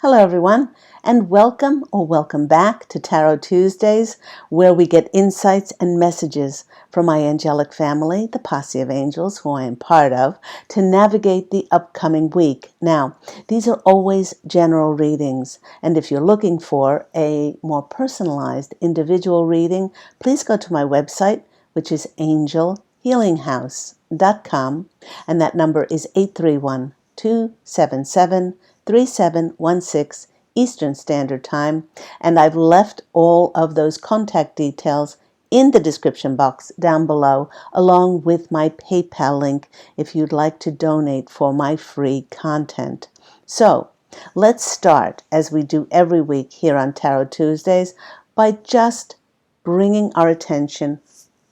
Hello, everyone, and welcome back to Tarot Tuesdays, where we get insights and messages from my angelic family, the posse of angels who I am part of, to navigate the upcoming week. Now, these are always general readings, and if you're looking for a more personalized individual reading, please go to my website, which is angelhealinghouse.com, and that number is 831-277-3716 Eastern Standard Time, and I've left all of those contact details in the description box down below, along with my PayPal link if you'd like to donate for my free content. So, let's start, as we do every week here on Tarot Tuesdays, by just bringing our attention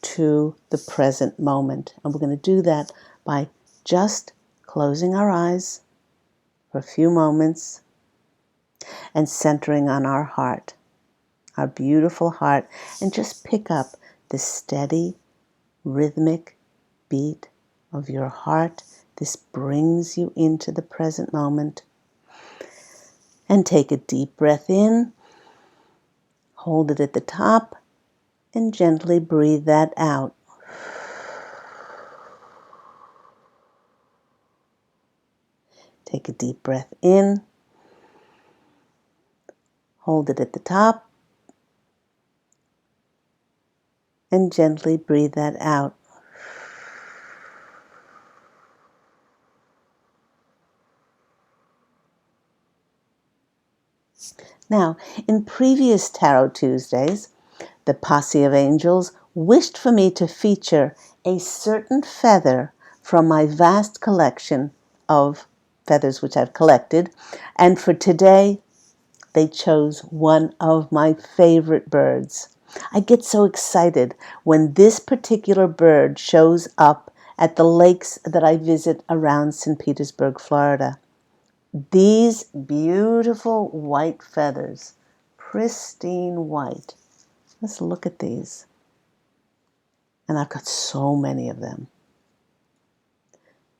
to the present moment. And we're going to do that by just closing our eyes for a few moments and centering on our heart, our beautiful heart, and just pick up the steady, rhythmic beat of your heart. This brings you into the present moment. And take a deep breath in, hold it at the top, and gently breathe that out. Take a deep breath in, hold it at the top, and gently breathe that out. Now, in previous Tarot Tuesdays, the posse of angels wished for me to feature a certain feather from my vast collection of feathers which I've collected, and for today, they chose one of my favorite birds. I get so excited when this particular bird shows up at the lakes that I visit around St. Petersburg, Florida. These beautiful white feathers, pristine white. Let's look at these. And I've got so many of them.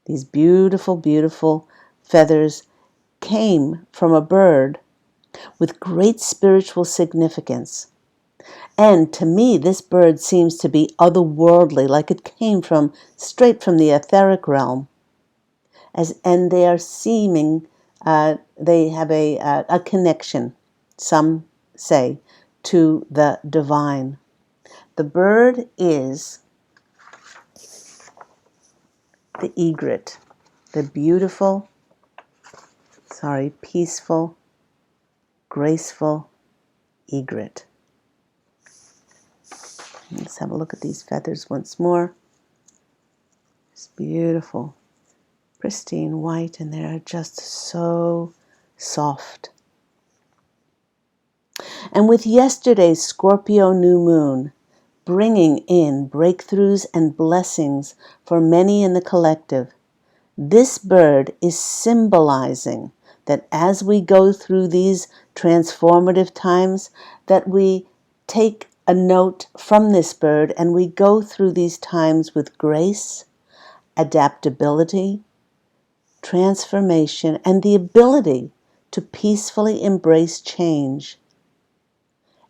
These beautiful, beautiful feathers came from a bird with great spiritual significance. And to me, this bird seems to be otherworldly, like it came straight from the etheric realm. And they are seeming, they have a connection, some say, to the divine. The bird is the egret, the beautiful, peaceful, graceful egret. Let's have a look at these feathers once more. It's beautiful, pristine white, and they are just so soft. And with yesterday's Scorpio new moon, bringing in breakthroughs and blessings for many in the collective, this bird is symbolizing that as we go through these transformative times, that we take a note from this bird and we go through these times with grace, adaptability, transformation, and the ability to peacefully embrace change.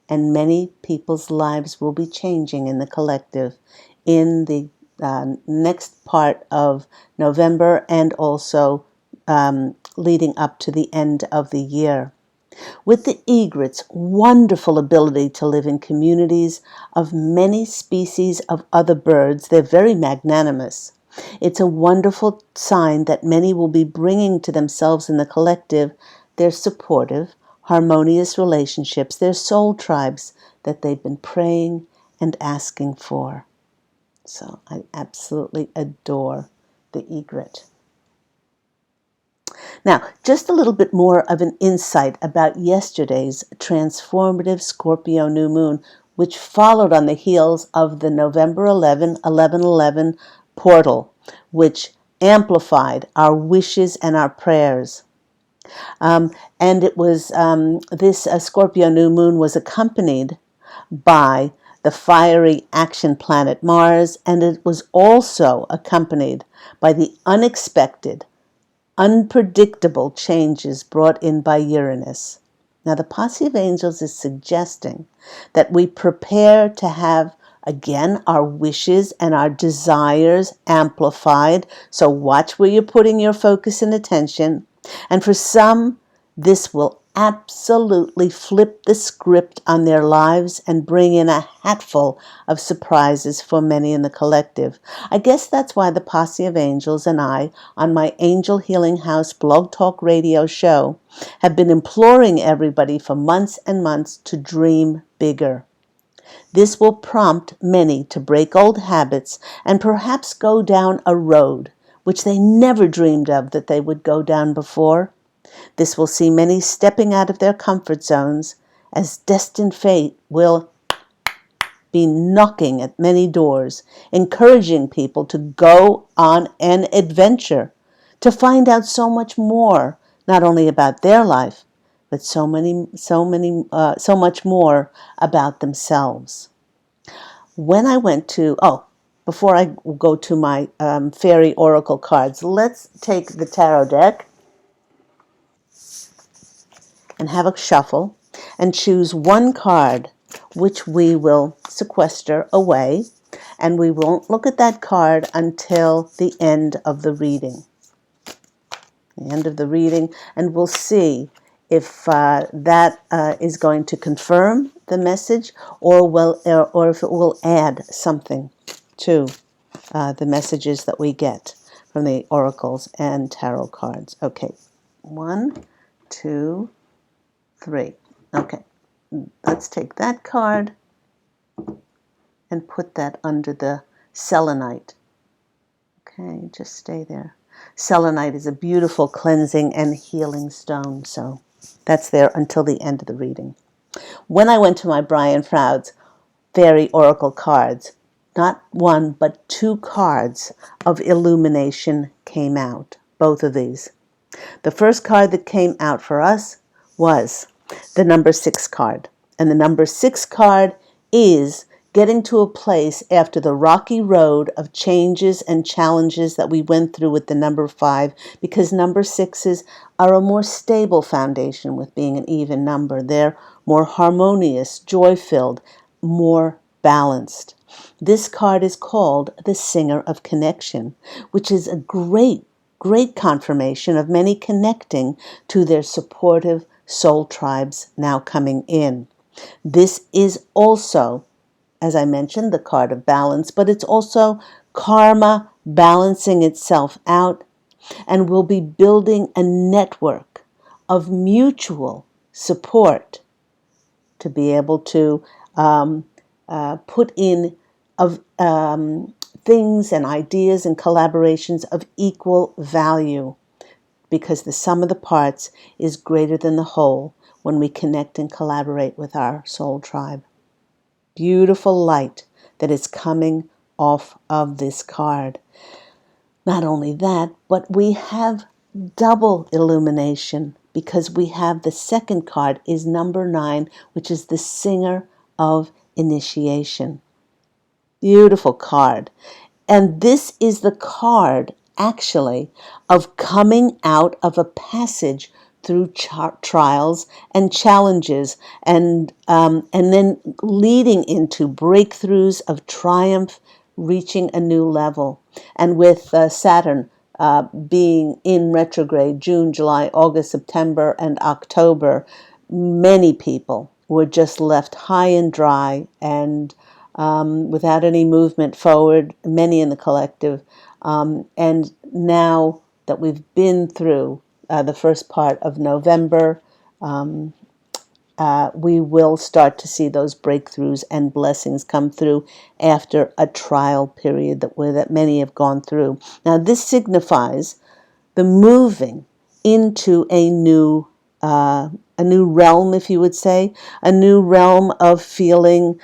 And many people's lives will be changing in the collective in the next part of November and also leading up to the end of the year. With the egret's wonderful ability to live in communities of many species of other birds, they're very magnanimous. It's a wonderful sign that many will be bringing to themselves in the collective their supportive, harmonious relationships, their soul tribes that they've been praying and asking for. So I absolutely adore the egret. Now, just a little bit more of an insight about yesterday's transformative Scorpio new moon, which followed on the heels of the November 11/11/11 portal, which amplified our wishes and our prayers. And it was this Scorpio new moon was accompanied by the fiery action planet Mars, and it was also accompanied by the unexpected unpredictable changes brought in by Uranus. Now, the posse of angels is suggesting that we prepare to have, again, our wishes and our desires amplified. So watch where you're putting your focus and attention. And for some, this will absolutely flip the script on their lives and bring in a hatful of surprises for many in the collective. I guess that's why the posse of angels and I, on my Angel Healing House blog talk radio show, have been imploring everybody for months and months to dream bigger. This will prompt many to break old habits and perhaps go down a road which they never dreamed of that they would go down before. This will see many stepping out of their comfort zones, as destined fate will be knocking at many doors, encouraging people to go on an adventure, to find out so much more, not only about their life, but so much more about themselves. When I went to, before I go to my fairy oracle cards, let's take the tarot deck and have a shuffle and choose one card which we will sequester away, and we won't look at that card until the end of the reading. And we'll see if that is going to confirm the message or if it will add something to the messages that we get from the oracles and tarot cards. Okay, 1, 2, 3. Okay, let's take that card and put that under the selenite. Okay, just stay there. Selenite is a beautiful cleansing and healing stone, so that's there until the end of the reading. When I went to my Brian Froud's Fairy Oracle cards, not one but 2 cards of illumination came out, both of these. The first card that came out for us was the number 6 card. And the number 6 card is getting to a place after the rocky road of changes and challenges that we went through with the number 5, because number 6s are a more stable foundation with being an even number. They're more harmonious, joy-filled, more balanced. This card is called the Singer of Connection, which is a great confirmation of many connecting to their supportive soul tribes now coming in. This is also, as I mentioned, the card of balance, but it's also karma balancing itself out, and will be building a network of mutual support to be able to put in of things and ideas and collaborations of equal value, because the sum of the parts is greater than the whole when we connect and collaborate with our soul tribe. Beautiful light that is coming off of this card. Not only that, but we have double illumination, because we have the second card is number 9, which is the Singer of Initiation. Beautiful card. And this is the card, actually, of coming out of a passage through trials and challenges, and then leading into breakthroughs of triumph, reaching a new level. And with Saturn being in retrograde June, July, August, September, and October, many people were just left high and dry and without any movement forward, many in the collective. And now that we've been through the first part of November, we will start to see those breakthroughs and blessings come through after a trial period that many have gone through. Now, this signifies the moving into a new realm, if you would say, a new realm of feeling,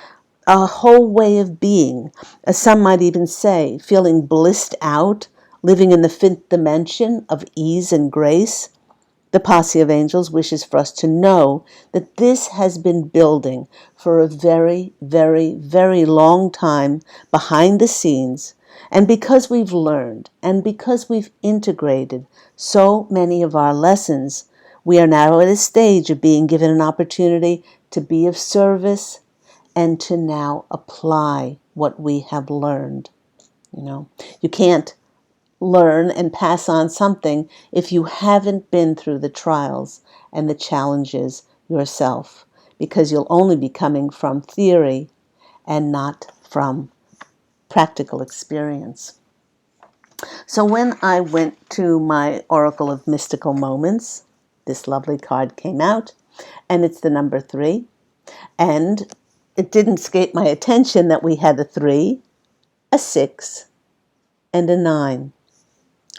a whole way of being. Some might even say feeling blissed out, living in the 5th dimension of ease and grace. The posse of angels wishes for us to know that this has been building for a very, very, very long time behind the scenes, And because we've learned and because we've integrated so many of our lessons, we are now at a stage of being given an opportunity to be of service and to now apply what we have learned. You can't learn and pass on something if you haven't been through the trials and the challenges yourself, because you'll only be coming from theory and not from practical experience. So when I went to my Oracle of Mystical Moments, this lovely card came out, and it's the number 3. And it didn't escape my attention that we had a 3, a 6, and a 9.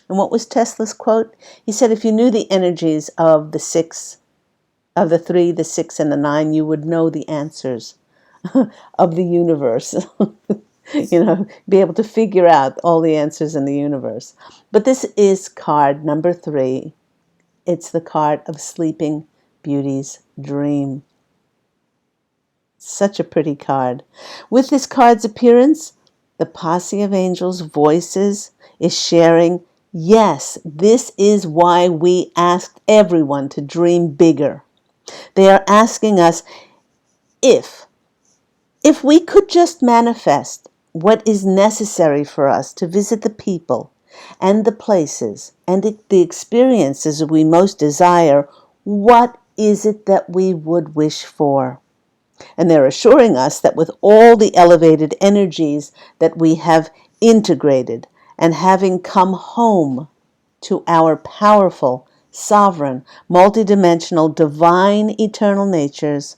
And what was Tesla's quote? He said, if you knew the energies of the 6, of the 3, the 6, and the 9, you would know the answers of the universe. Be able to figure out all the answers in the universe. But this is card number 3. It's the card of Sleeping Beauty's dream. Such a pretty card. With this card's appearance, the posse of angels' voices is sharing, yes, this is why we asked everyone to dream bigger. They are asking us if we could just manifest what is necessary for us to visit the people and the places and the experiences we most desire, what is it that we would wish for? And they're assuring us that with all the elevated energies that we have integrated and having come home to our powerful, sovereign, multidimensional, divine, eternal natures,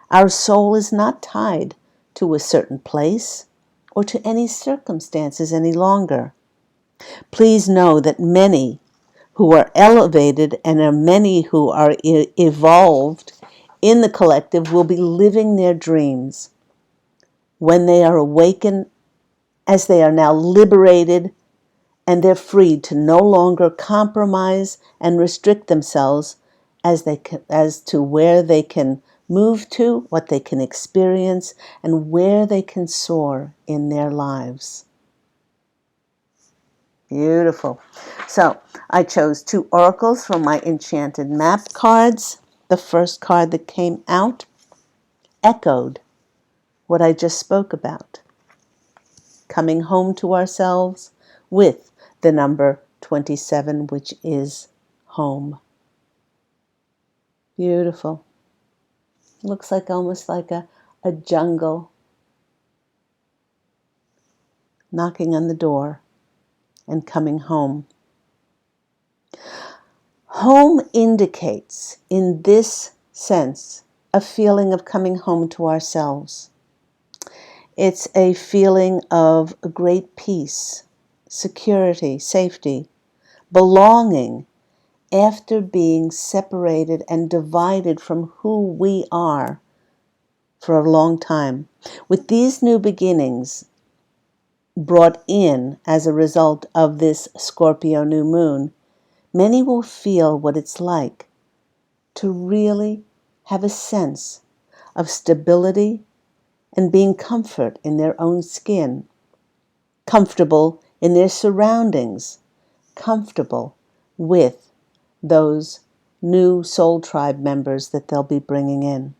our soul is not tied to a certain place or to any circumstances any longer. Please know that many who are elevated and are many who are evolved in the collective will be living their dreams when they are awakened, as they are now liberated and they're free to no longer compromise and restrict themselves as to where they can move to, what they can experience, and where they can soar in their lives. Beautiful. So I chose 2 oracles from my enchanted map cards. The first card that came out echoed what I just spoke about. Coming home to ourselves with the number 27, which is home. Beautiful. Looks like almost like a jungle knocking on the door and coming home. Home indicates, in this sense, a feeling of coming home to ourselves. It's a feeling of great peace, security, safety, belonging after being separated and divided from who we are for a long time. With these new beginnings brought in as a result of this Scorpio new moon, many will feel what it's like to really have a sense of stability and being comfort in their own skin, comfortable in their surroundings, comfortable with those new soul tribe members that they'll be bringing in.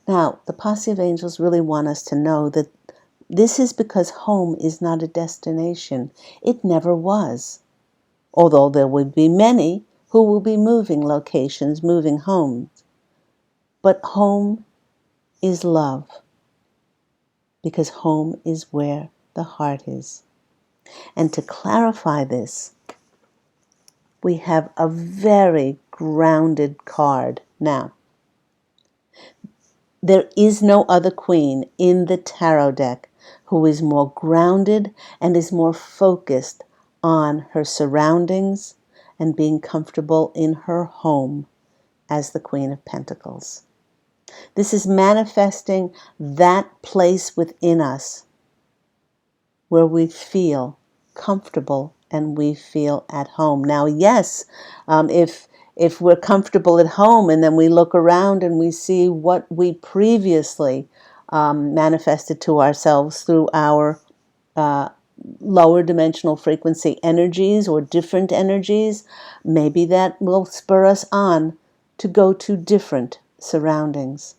Now, the posse of angels really want us to know that this is because home is not a destination. It never was. Although there will be many who will be moving locations, moving homes. But home is love, because home is where the heart is. And to clarify this, we have a very grounded card. Now, there is no other queen in the tarot deck who is more grounded and is more focused on her surroundings and being comfortable in her home as the Queen of Pentacles. This is manifesting that place within us where we feel comfortable and we feel at home. Now, yes, if we're comfortable at home and then we look around and we see what we previously manifested to ourselves through our lower dimensional frequency energies or different energies, maybe that will spur us on to go to different surroundings.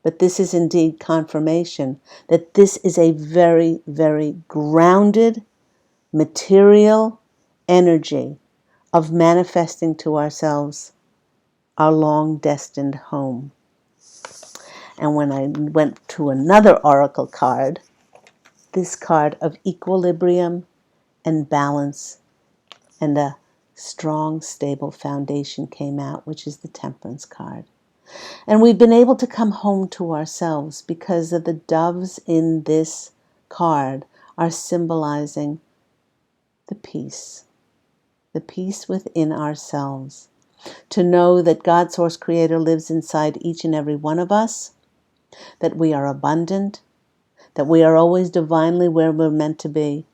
But this is indeed confirmation that this is a very, very grounded, material energy of manifesting to ourselves our long destined home. And when I went to another oracle card, this card of equilibrium and balance and a strong, stable foundation came out, which is the Temperance card. And we've been able to come home to ourselves because of the doves in this card are symbolizing the peace within ourselves. To know that God, Source Creator, lives inside each and every one of us, that we are abundant, that we are always divinely where we're meant to be,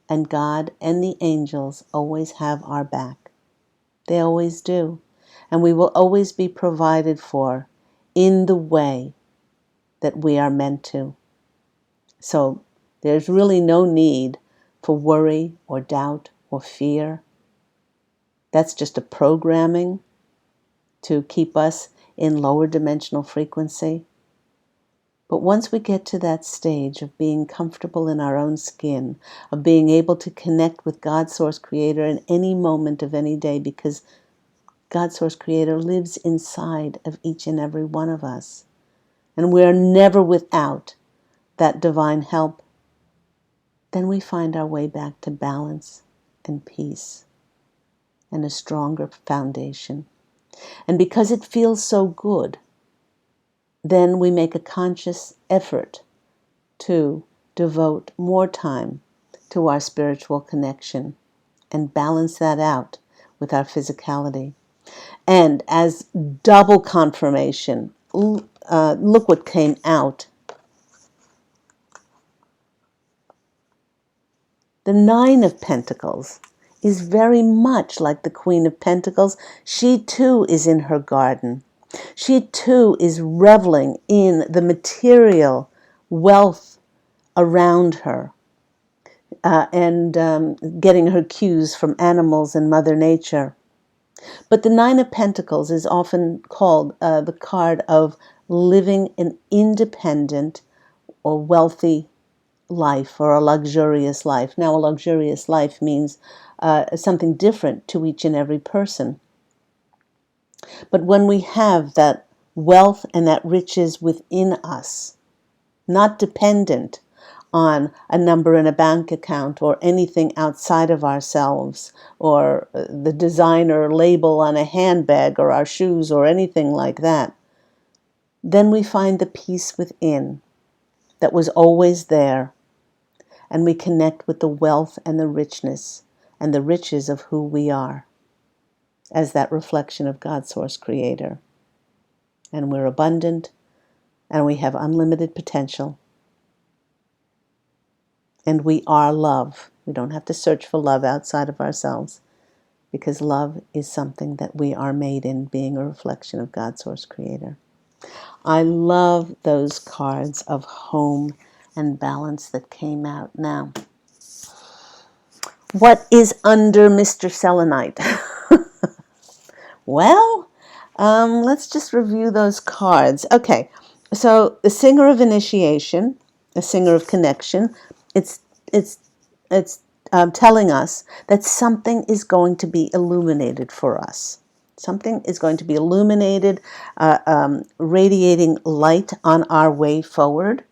and God and the angels always have our back. They always do. And we will always be provided for in the way that we are meant to. So there's really no need for worry or doubt or fear. That's just a programming to keep us in lower dimensional frequency. But once we get to that stage of being comfortable in our own skin, of being able to connect with God, Source Creator, in any moment of any day, because God, Source Creator, lives inside of each and every one of us, and we're never without that divine help, then we find our way back to balance and peace and a stronger foundation. And because it feels so good, then we make a conscious effort to devote more time to our spiritual connection and balance that out with our physicality. And as double confirmation, look what came out. The Nine of Pentacles is very much like the Queen of Pentacles. She too is in her garden. She too is reveling in the material wealth around her and getting her cues from animals and Mother Nature. But the Nine of Pentacles is often called the card of living an independent or wealthy life or a luxurious life. Now, a luxurious life means something different to each and every person. But when we have that wealth and that riches within us, not dependent on a number in a bank account or anything outside of ourselves or the designer label on a handbag or our shoes or anything like that, then we find the peace within that was always there, and we connect with the wealth and the richness and the riches of who we are as that reflection of God, Source Creator. And we're abundant, and we have unlimited potential. And we are love. We don't have to search for love outside of ourselves, because love is something that we are made in, being a reflection of God, Source Creator. I love those cards of home and balance that came out. Now, what is under Mr. Selenite? Well, let's just review those cards. Okay, so the Singer of Initiation, the Singer of Connection, it's telling us that something is going to be illuminated for us. Something is going to be illuminated, radiating light on our way forward.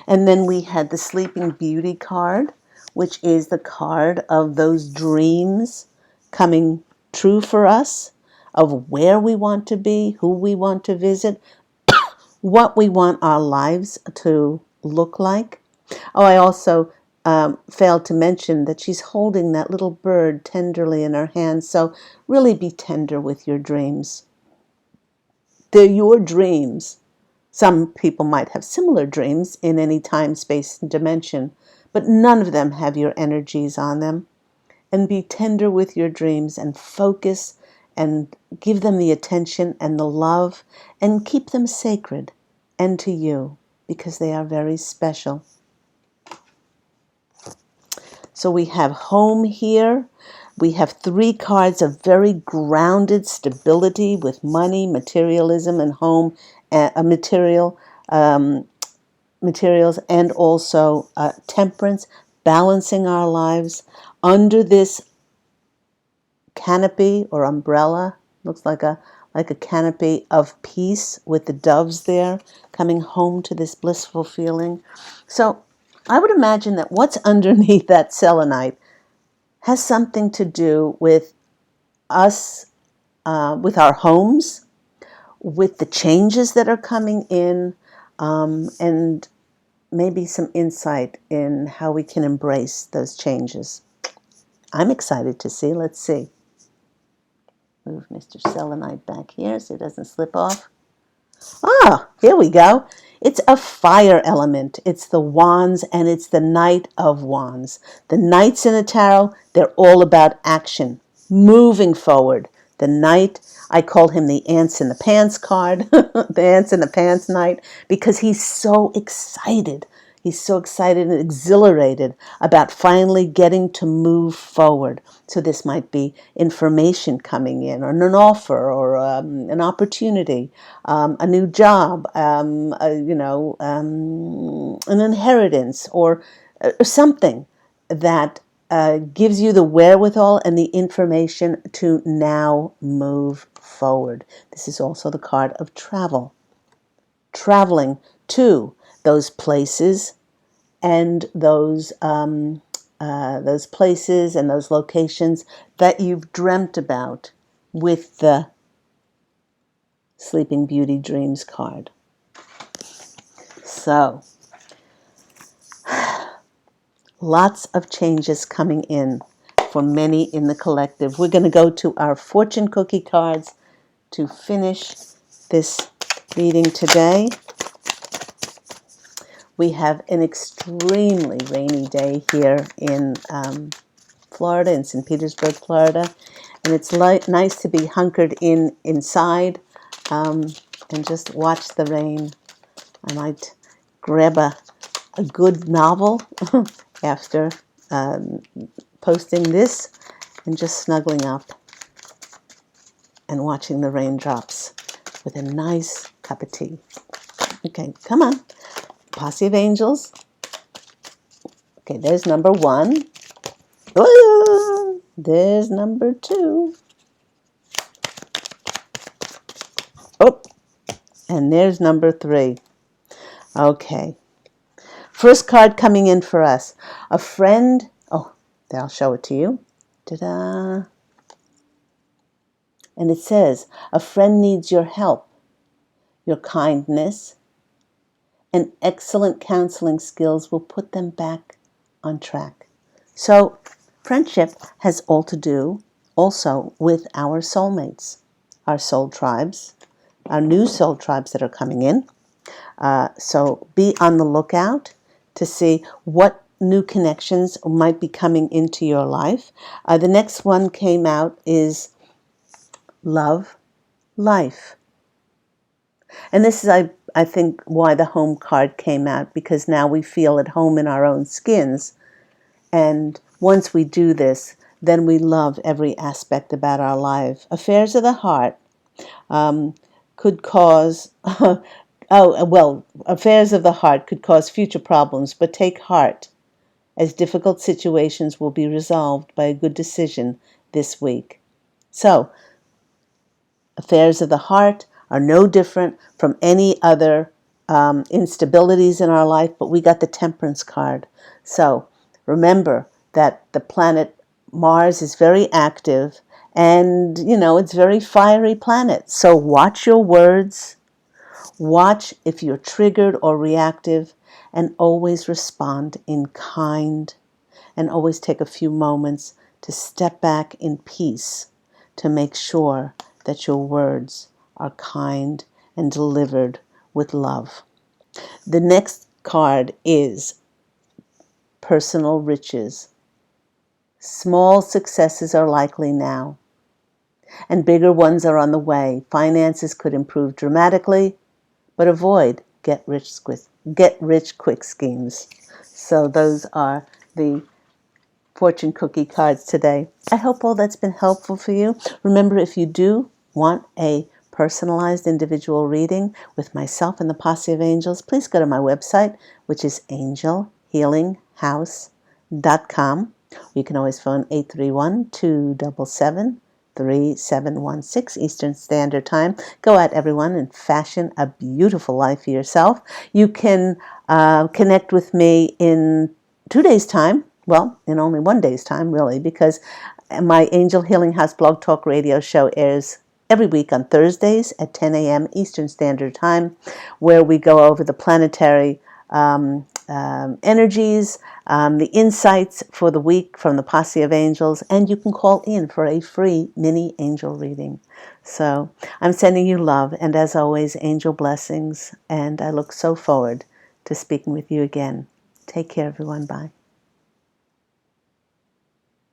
And then we had the Sleeping Beauty card, which is the card of those dreams coming true for us, of where we want to be, who we want to visit, what we want our lives to look like. Oh, I also failed to mention that she's holding that little bird tenderly in her hands. So really be tender with your dreams. They're your dreams. Some people might have similar dreams in any time, space, and dimension, but none of them have your energies on them. And be tender with your dreams and focus and give them the attention and the love and keep them sacred and to you, because they are very special. So we have home here. We have 3 cards of very grounded stability with money, materialism, and home, materials, and also temperance, balancing our lives under this canopy or umbrella. Looks like a canopy of peace with the doves there, coming home to this blissful feeling. So I would imagine that what's underneath that selenite has something to do with us, with our homes, with the changes that are coming in, and maybe some insight in how we can embrace those changes. I'm excited to see. Let's see. Move Mr. Selenite back here so it doesn't slip off. Ah, here we go. It's a fire element. It's the wands, and it's the Knight of Wands. The knights in the tarot, they're all about action, moving forward. The knight, I call him the ants in the pants card, the ants in the pants knight, because he's so excited. He's so excited and exhilarated about finally getting to move forward. So this might be information coming in, or an offer, or an opportunity, a new job, an inheritance, or something that gives you the wherewithal and the information to now move forward. This is also the card of travel. Traveling to those places and those places and those locations that you've dreamt about with the Sleeping Beauty Dreams card. So, lots of changes coming in for many in the collective. We're going to go to our fortune cookie cards to finish this reading today. We have an extremely rainy day here in Florida, in St. Petersburg, Florida. And it's nice to be hunkered inside and just watch the rain. I might grab a good novel after posting this and just snuggling up and watching the raindrops with a nice cup of tea. Okay, come on. Posse of Angels. Okay, there's number 1. Ooh, there's number 2. Oh, and there's number 3. Okay. First card coming in for us. A friend. Oh, there, I'll show it to you. Ta-da. And it says, a friend needs your help, your kindness, and excellent counseling skills will put them back on track. So, friendship has all to do also with our soulmates, our soul tribes, our new soul tribes that are coming in. So be on the lookout to see what new connections might be coming into your life. The next one came out is love, life. And this is, I think, why the home card came out, because now we feel at home in our own skins. And once we do this, then we love every aspect about our life. Affairs of the heart could cause, affairs of the heart could cause future problems, but take heart, as difficult situations will be resolved by a good decision this week. So, affairs of the heart are no different from any other instabilities in our life, but we got the Temperance card. So remember that the planet Mars is very active, and it's a very fiery planet. So watch your words, watch if you're triggered or reactive, and always respond in kind, and always take a few moments to step back in peace to make sure that your words are kind and delivered with love. The next card is personal riches. Small successes are likely now, and bigger ones are on the way. Finances could improve dramatically, but avoid get rich quick schemes. So those are the fortune cookie cards today. I hope all that's been helpful for you. Remember, if you do want a personalized individual reading with myself and the Posse of Angels, please go to my website, which is angelhealinghouse.com. You can always phone 831-277-3716 Eastern Standard Time. Go out, everyone, and fashion a beautiful life for yourself. You can connect with me in 2 days' time. Well, in only 1 day's time, really, because my Angel Healing House Blog Talk radio show airs every week on Thursdays at 10 a.m. Eastern Standard Time, where we go over the planetary energies, the insights for the week from the Posse of Angels, and you can call in for a free mini angel reading. So I'm sending you love, and as always, angel blessings, and I look so forward to speaking with you again. Take care, everyone. Bye.